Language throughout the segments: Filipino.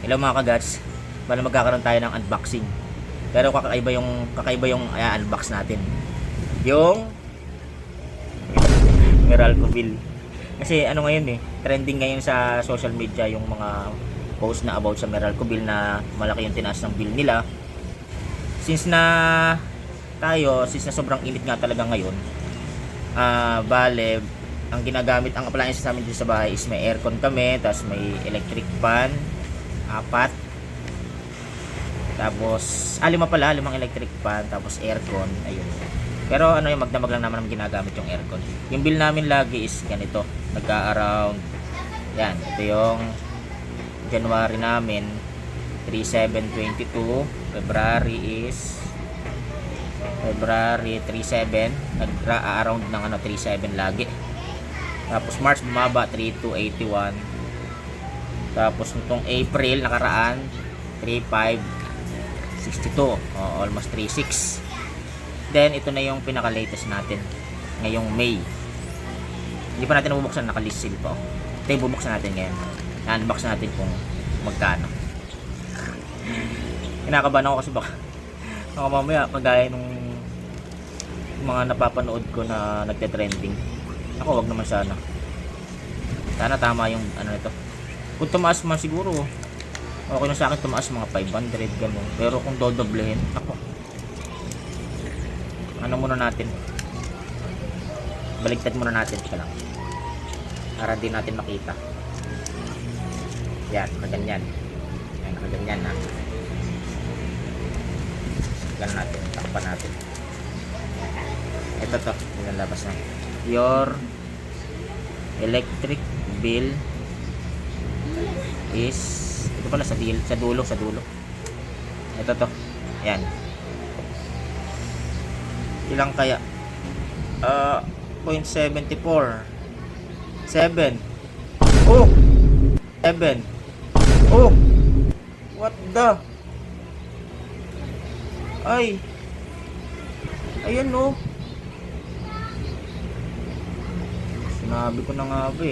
Hello mga kagats, bala magkakaroon tayo ng unboxing. Pero kakaiba yung unbox natin. Yung Meralco bill. Kasi ano ngayon trending ngayon sa social media yung mga post na about sa Meralco bill na malaki yung tinaas ng bill nila. Since na sobrang init nga talaga ngayon, bale ang ang appliances namin dito sa bahay is may aircon kami, tapos may electric fan, 4. Tapos, limang electric fan, tapos aircon, ayun. Pero ano yung magdamag lang naman ang ginagamit yung aircon. Yung bill namin lagi is ganito, nagka-around, yan, ito yung January namin, 3/7/22, February 3/7, nag-around ng 3/7 lagi. Tapos March bumaba 3/2/81. Tapos nitong April nakaraan 3/5/62, almost 3/6. Then ito na yung pinaka latest natin ngayong May. Hindi pa natin nabubuksan, naka-list seal pa. Ito yung bubuksan natin ngayon. Na-unbox natin kung magkano. Kinakabahan ako kasi baka mamaya kagaya nung mga napapanood ko na nagte-trending. Ako wag naman sana. Sana tama yung nito. Kung tumaas man siguro, okay na sa akin tumaas mga 500 ganun. Pero kung dodoblehin, ako. Ano muna natin? Baligtad muna natin ka lang. Para di natin makita. Yan, nakaganyan. Yan, nakaganyan na. Ganun natin, takpan natin. Ito to, nilalabas na. Your electric bill is ito pala sa dulo. Ito to. Yan. Ilang kaya? 0.74. 7. Oh. 7. Oh. What the? Ay. Ayan no. Sinabi ko na nga ba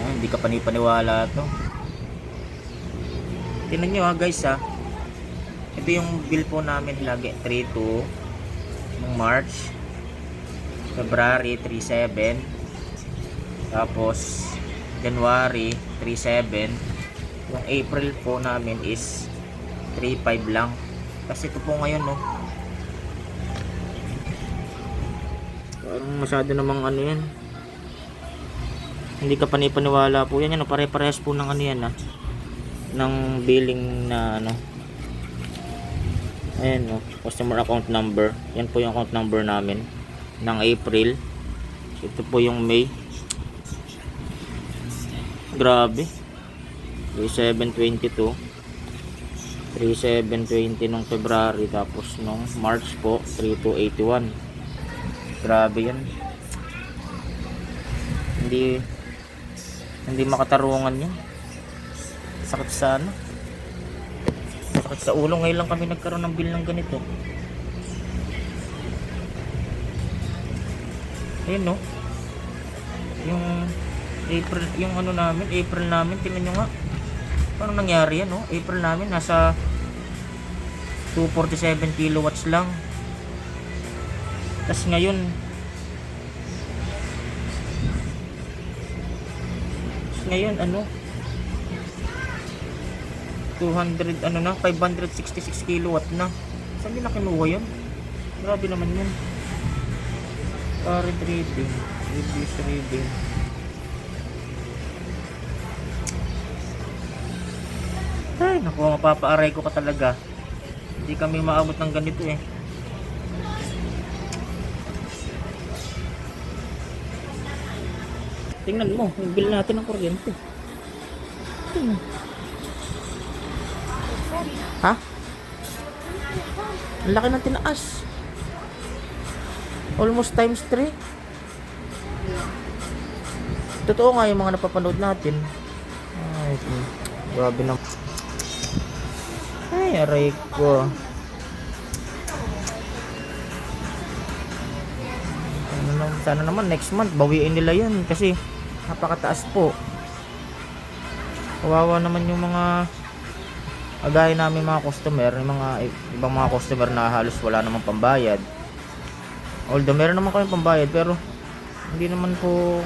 hindi ka panipaniwala to. Tingnan nyo guys ito yung bill po namin lagi 3/2 ng March, February 3/7, tapos January 3/7. Yung April po namin is 3/5 lang. Kasi ito po ngayon parang masyado namang yan. Hindi ka panipaniwala po yan. Pare-parehas po ng yan ng billing na ayan customer account number. Yan po yung account number namin ng April. Ito po yung May. Grabe. 3/7/22, 3/7/20 nung February, tapos nung March po 3/2/81. Grabe yan. Hindi makatarungan yan. Sakit sa sakit sa ulo. Ngayon lang kami nagkaroon ng bill ng ganito. Ayun yung April, yung April namin, tingnan nyo nga paano nangyari yan April namin nasa 247 kilowatts lang. Tas ngayon 200 566 kilowatt na. Saan nila kinuha yan? Grabe naman yan. Current reading, reduce reading. Ay naku, mapapaaray ko ka talaga. Hindi kami maabot ng ganito Tingnan mo, yung bill natin ng kuryente. Ha? Ang laki ng tinaas. Almost times 3. Totoo nga yung mga napapanood natin. Ay, grabe na. Ay, aray ko. Sana naman next month bawiin nila yan kasi Napakataas po. Kawawa naman yung mga agaya namin mga customer, yung mga ibang mga customer na halos wala namang pambayad. Although meron naman kami pambayad, pero hindi naman po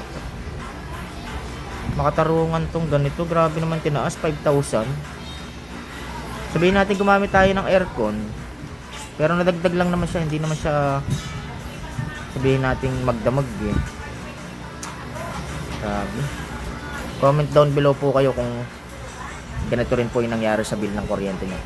makatarungan tong ganito. Grabe naman tinaas, 5,000. Sabihin natin gumamit tayo ng aircon, pero nadagdag lang naman siya, hindi naman siya sabihin natin magdamag eh. Grabe. Comment down below po kayo kung ganito rin po yung nangyari sa bill ng kuryente niyo.